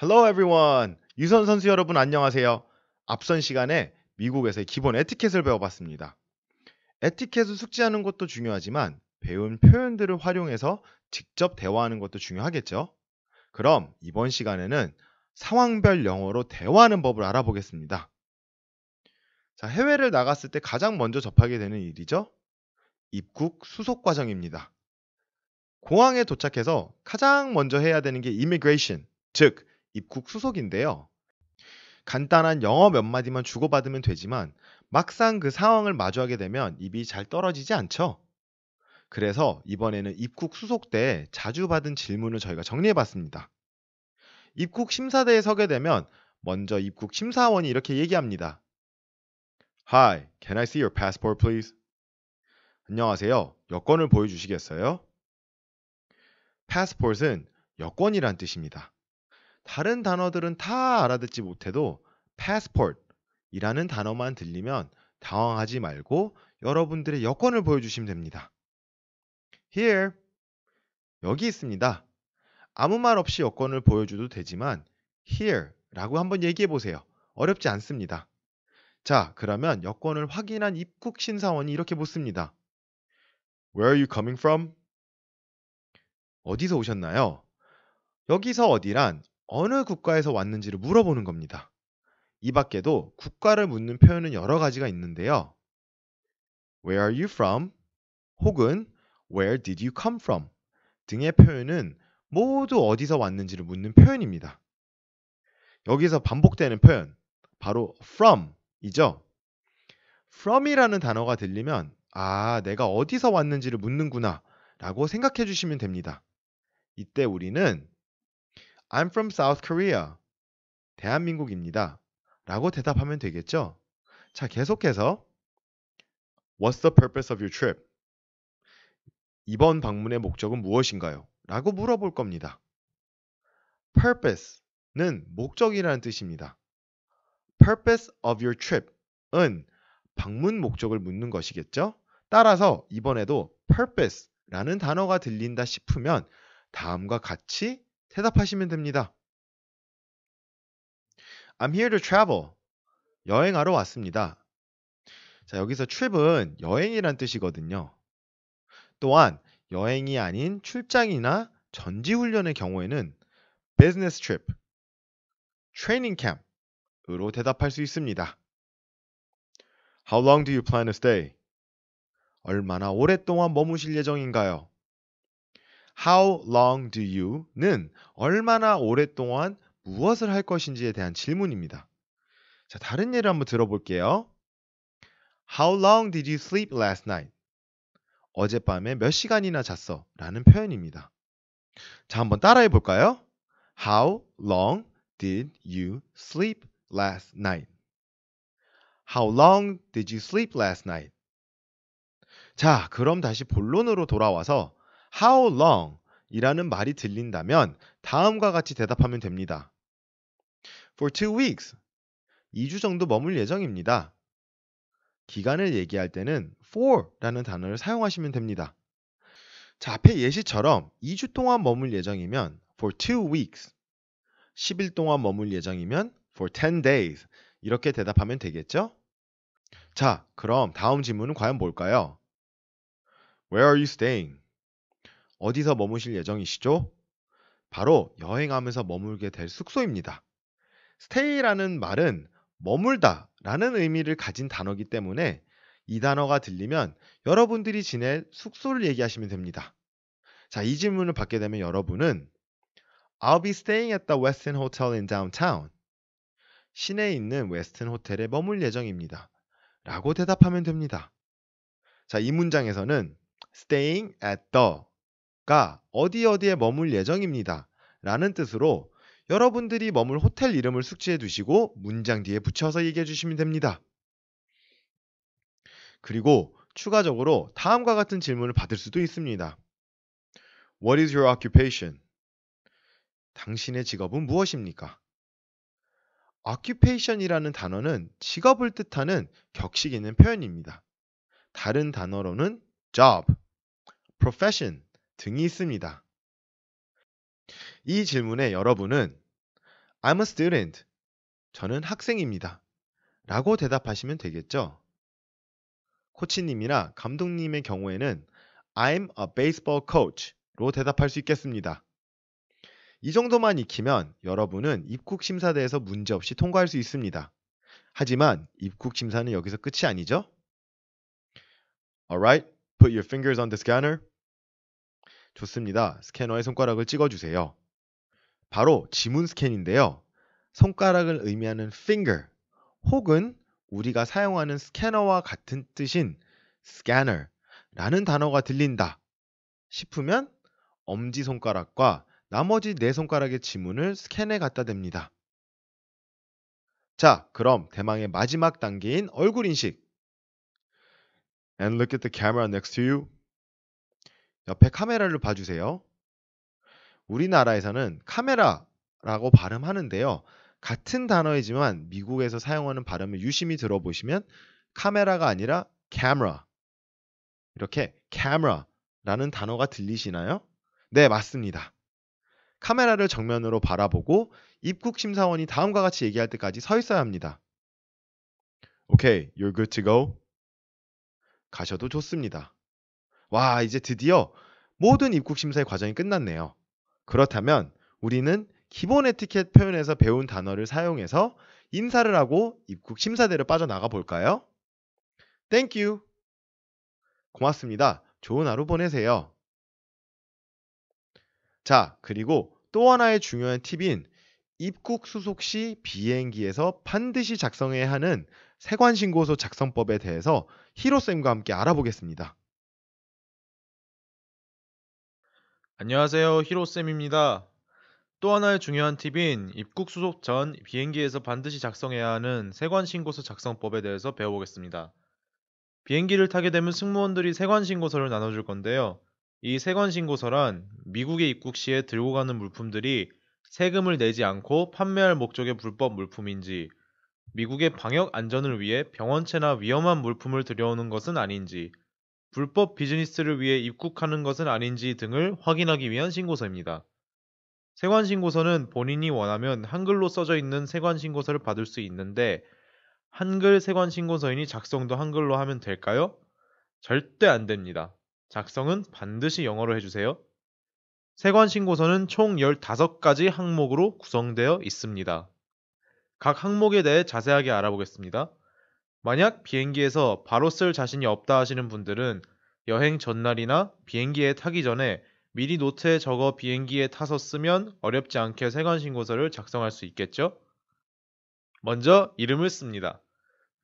Hello everyone. 유선 선수 여러분 안녕하세요. 앞선 시간에 미국에서의 기본 에티켓을 배워봤습니다. 에티켓을 숙지하는 것도 중요하지만 배운 표현들을 활용해서 직접 대화하는 것도 중요하겠죠. 그럼 이번 시간에는 상황별 영어로 대화하는 법을 알아보겠습니다. 자, 해외를 나갔을 때 가장 먼저 접하게 되는 일이죠. 입국 수속 과정입니다. 공항에 도착해서 가장 먼저 해야 되는 게 immigration, 즉 입국 수속인데요. 간단한 영어 몇 마디만 주고받으면 되지만 막상 그 상황을 마주하게 되면 입이 잘 떨어지지 않죠. 그래서 이번에는 입국 수속 때 자주 받은 질문을 저희가 정리해봤습니다. 입국 심사대에 서게 되면 먼저 입국 심사원이 이렇게 얘기합니다. Hi, can I see your passport please? 안녕하세요. 여권을 보여주시겠어요? passport은 여권이란 뜻입니다. 다른 단어들은 다 알아듣지 못해도 passport 이라는 단어만 들리면 당황하지 말고 여러분들의 여권을 보여주시면 됩니다. Here, 여기 있습니다. 아무 말 없이 여권을 보여줘도 되지만 here 라고 한번 얘기해 보세요. 어렵지 않습니다. 자, 그러면 여권을 확인한 입국 심사원이 이렇게 묻습니다. Where are you coming from? 어디서 오셨나요? 여기서 어디란 어느 국가에서 왔는지를 물어보는 겁니다. 이 밖에도 국가를 묻는 표현은 여러 가지가 있는데요. Where are you from? 혹은 Where did you come from? 등의 표현은 모두 어디서 왔는지를 묻는 표현입니다. 여기서 반복되는 표현, 바로 from이죠. from이라는 단어가 들리면 내가 어디서 왔는지를 묻는구나 라고 생각해 주시면 됩니다. 이때 우리는 I'm from South Korea. 대한민국입니다. 라고 대답하면 되겠죠. 자, 계속해서 What's the purpose of your trip? 이번 방문의 목적은 무엇인가요? 라고 물어볼 겁니다. purpose는 목적이라는 뜻입니다. purpose of your trip은 방문 목적을 묻는 것이겠죠? 따라서 이번에도 purpose라는 단어가 들린다 싶으면 다음과 같이 대답하시면 됩니다. I'm here to travel. 여행하러 왔습니다. 자, 여기서 trip은 여행이란 뜻이거든요. 또한 여행이 아닌 출장이나 전지훈련의 경우에는 business trip, training camp으로 대답할 수 있습니다. How long do you plan to stay? 얼마나 오랫동안 머무실 예정인가요? How long do you는 얼마나 오랫동안 무엇을 할 것인지에 대한 질문입니다. 자, 다른 예를 한번 들어볼게요. How long did you sleep last night? 어젯밤에 몇 시간이나 잤어? 라는 표현입니다. 자, 한번 따라해 볼까요? How long did you sleep last night? How long did you sleep last night? 자, 그럼 다시 본론으로 돌아와서 How long 이라는 말이 들린다면 다음과 같이 대답하면 됩니다. For 2 weeks. 2주 정도 머물 예정입니다. 기간을 얘기할 때는 for 라는 단어를 사용하시면 됩니다. 자, 앞에 예시처럼 2주 동안 머물 예정이면 for 2 weeks. 10일 동안 머물 예정이면 for 10 days. 이렇게 대답하면 되겠죠? 자, 그럼 다음 질문은 과연 뭘까요? Where are you staying? 어디서 머무실 예정이시죠? 바로 여행하면서 머물게 될 숙소입니다. stay라는 말은 머물다 라는 의미를 가진 단어이기 때문에 이 단어가 들리면 여러분들이 지낼 숙소를 얘기하시면 됩니다. 자, 이 질문을 받게 되면 여러분은 I'll be staying at the Westin Hotel in downtown. 시내에 있는 웨스튼 호텔에 머물 예정입니다. 라고 대답하면 됩니다. 자, 이 문장에서는 staying at the가 어디에 머물 예정입니다. 라는 뜻으로 여러분들이 머물 호텔 이름을 숙지해 두시고 문장 뒤에 붙여서 얘기해 주시면 됩니다. 그리고 추가적으로 다음과 같은 질문을 받을 수도 있습니다. What is your occupation? 당신의 직업은 무엇입니까? occupation이라는 단어는 직업을 뜻하는 격식 있는 표현입니다. 다른 단어로는 job, profession 등이 있습니다. 이 질문에 여러분은 I'm a student. 저는 학생입니다. 라고 대답하시면 되겠죠. 코치님이나 감독님의 경우에는 I'm a baseball coach로 대답할 수 있겠습니다. 이 정도만 익히면 여러분은 입국심사대에서 문제없이 통과할 수 있습니다. 하지만 입국심사는 여기서 끝이 아니죠? Alright, put your fingers on the scanner. 좋습니다. 스캐너에 손가락을 찍어주세요. 바로 지문 스캔인데요. 손가락을 의미하는 finger 혹은 우리가 사용하는 스캐너와 같은 뜻인 scanner라는 단어가 들린다 싶으면 엄지손가락과 나머지 네 손가락의 지문을 스캔에 갖다 댑니다. 자, 그럼 대망의 마지막 단계인 얼굴 인식. And look at the camera next to you. 옆에 카메라를 봐주세요. 우리나라에서는 카메라라고 발음하는데요. 같은 단어이지만 미국에서 사용하는 발음을 유심히 들어보시면 카메라가 아니라 camera 이렇게 camera라는 단어가 들리시나요? 네, 맞습니다. 카메라를 정면으로 바라보고 입국심사원이 다음과 같이 얘기할 때까지 서 있어야 합니다. Okay, you're good to go. 가셔도 좋습니다. 와, 이제 드디어 모든 입국심사의 과정이 끝났네요. 그렇다면 우리는 기본 에티켓 표현에서 배운 단어를 사용해서 인사를 하고 입국심사대를 빠져나가 볼까요? Thank you. 고맙습니다. 좋은 하루 보내세요. 자, 그리고 또 하나의 중요한 팁인 입국 수속 시 비행기에서 반드시 작성해야 하는 세관신고서 작성법에 대해서 히로쌤과 함께 알아보겠습니다. 안녕하세요. 히로쌤입니다. 또 하나의 중요한 팁인 입국 수속 전 비행기에서 반드시 작성해야 하는 세관신고서 작성법에 대해서 배워보겠습니다. 비행기를 타게 되면 승무원들이 세관신고서를 나눠줄 건데요. 이 세관신고서란 미국에 입국 시에 들고 가는 물품들이 세금을 내지 않고 판매할 목적의 불법 물품인지, 미국의 방역 안전을 위해 병원체나 위험한 물품을 들여오는 것은 아닌지, 불법 비즈니스를 위해 입국하는 것은 아닌지 등을 확인하기 위한 신고서입니다. 세관신고서는 본인이 원하면 한글로 써져 있는 세관신고서를 받을 수 있는데 한글 세관신고서이니 작성도 한글로 하면 될까요? 절대 안 됩니다. 작성은 반드시 영어로 해주세요. 세관신고서는 총 15가지 항목으로 구성되어 있습니다. 각 항목에 대해 자세하게 알아보겠습니다. 만약 비행기에서 바로 쓸 자신이 없다 하시는 분들은 여행 전날이나 비행기에 타기 전에 미리 노트에 적어 비행기에 타서 쓰면 어렵지 않게 세관신고서를 작성할 수 있겠죠? 먼저 이름을 씁니다.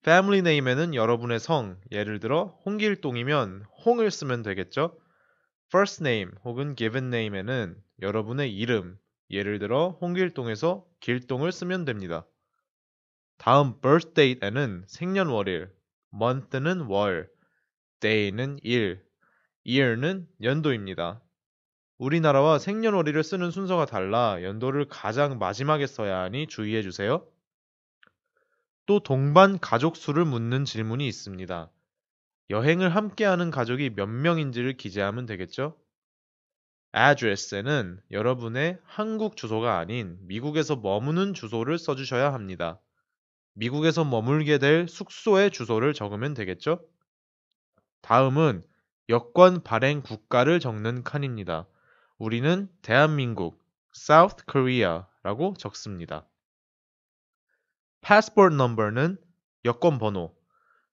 패밀리 네임에는 여러분의 성, 예를 들어 홍길동이면 홍을 쓰면 되겠죠? first name 혹은 given name에는 여러분의 이름, 예를 들어 홍길동에서 길동을 쓰면 됩니다. 다음 birth date에는 생년월일, month는 월, day는 일, year는 연도입니다. 우리나라와 생년월일을 쓰는 순서가 달라 연도를 가장 마지막에 써야 하니 주의해 주세요. 또 동반 가족 수를 묻는 질문이 있습니다. 여행을 함께하는 가족이 몇 명인지를 기재하면 되겠죠? address에는 여러분의 한국 주소가 아닌 미국에서 머무는 주소를 써주셔야 합니다. 미국에서 머물게 될 숙소의 주소를 적으면 되겠죠? 다음은 여권 발행 국가를 적는 칸입니다. 우리는 대한민국, South Korea라고 적습니다. passport number는 여권 번호.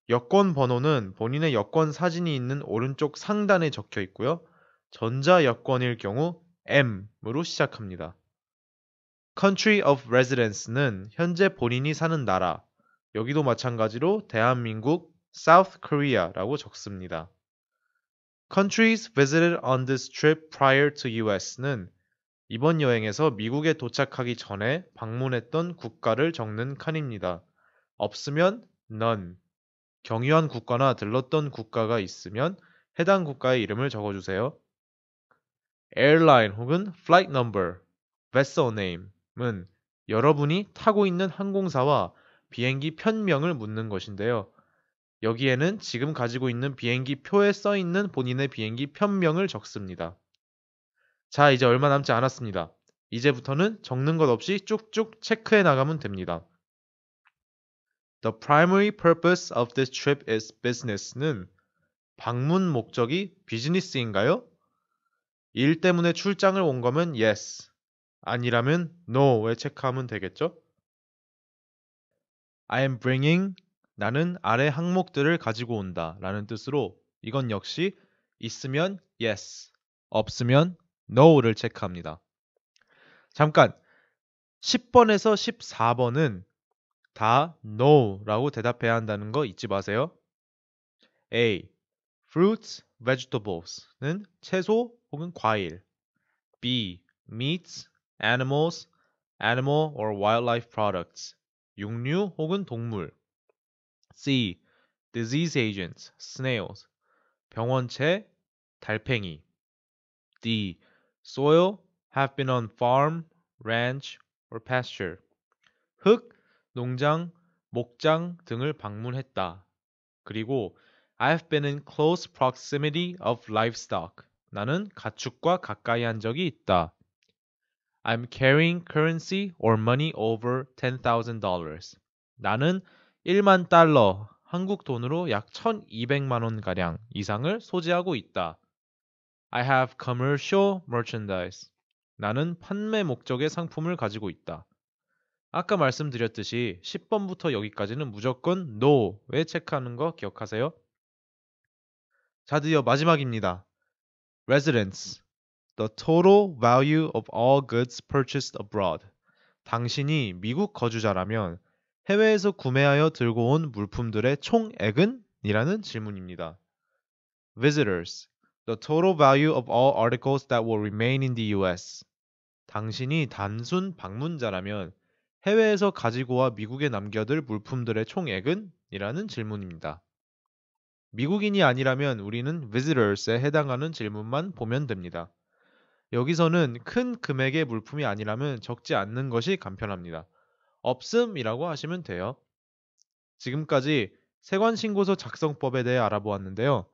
여권 번호는 본인의 여권 사진이 있는 오른쪽 상단에 적혀 있고요. 전자 여권일 경우 M으로 시작합니다. country of residence는 현재 본인이 사는 나라. 여기도 마찬가지로 대한민국, South Korea라고 적습니다. countries visited on this trip prior to US는 이번 여행에서 미국에 도착하기 전에 방문했던 국가를 적는 칸입니다. 없으면 none. 경유한 국가나 들렀던 국가가 있으면 해당 국가의 이름을 적어주세요. airline 혹은 flight number, vessel name은 여러분이 타고 있는 항공사와 비행기 편명을 묻는 것인데요. 여기에는 지금 가지고 있는 비행기 표에 써 있는 본인의 비행기 편명을 적습니다. 자, 이제 얼마 남지 않았습니다. 이제부터는 적는 것 없이 쭉쭉 체크해 나가면 됩니다. The primary purpose of this trip is business는 방문 목적이 비즈니스인가요? 일 때문에 출장을 온 거면 yes, 아니라면 no에 체크하면 되겠죠? I am bringing, 나는 아래 항목들을 가지고 온다 라는 뜻으로 이건 역시 있으면 yes, 없으면 no를 체크합니다. 잠깐, 10번에서 14번은 다 no라고 대답해야 한다는 거 잊지 마세요. A. Fruits, vegetables는 채소 혹은 과일. B. Meats, animals, animal or wildlife products. 육류 혹은 동물. C. Disease agents, snails. 병원체, 달팽이. D. Soil, have been on farm, ranch, or pasture. 흙, 농장, 목장 등을 방문했다. 그리고 I've been in close proximity of livestock. 나는 가축과 가까이 한 적이 있다. I'm carrying currency or money over $10,000. 나는 1만 달러, 한국 돈으로 약 1,200만 원 가량 이상을 소지하고 있다. I have commercial merchandise. 나는 판매 목적의 상품을 가지고 있다. 아까 말씀드렸듯이 10번부터 여기까지는 무조건 no에 체크하는 거 기억하세요? 자, 드디어 마지막입니다. Residence. The total value of all goods purchased abroad. 당신이 미국 거주자라면 해외에서 구매하여 들고 온 물품들의 총액은? 이라는 질문입니다. Visitors. The total value of all articles that will remain in the US. 당신이 단순 방문자라면 해외에서 가지고 와 미국에 남겨둘 물품들의 총액은? 이라는 질문입니다. 미국인이 아니라면 우리는 visitors에 해당하는 질문만 보면 됩니다. 여기서는 큰 금액의 물품이 아니라면 적지 않는 것이 간편합니다. 없음이라고 하시면 돼요. 지금까지 세관신고서 작성법에 대해 알아보았는데요.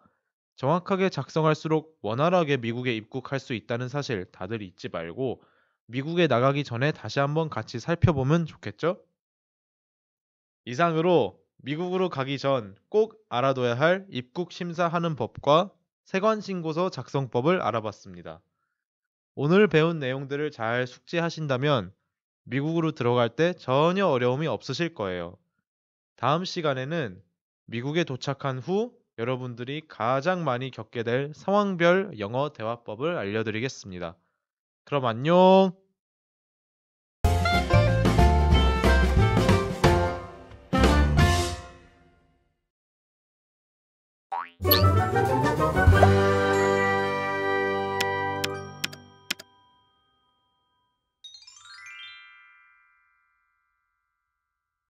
정확하게 작성할수록 원활하게 미국에 입국할 수 있다는 사실 다들 잊지 말고 미국에 나가기 전에 다시 한번 같이 살펴보면 좋겠죠? 이상으로 미국으로 가기 전 꼭 알아둬야 할 입국 심사하는 법과 세관신고서 작성법을 알아봤습니다. 오늘 배운 내용들을 잘 숙지하신다면 미국으로 들어갈 때 전혀 어려움이 없으실 거예요. 다음 시간에는 미국에 도착한 후 여러분들이 가장 많이 겪게 될 상황별 영어 대화법을 알려드리겠습니다. 그럼 안녕!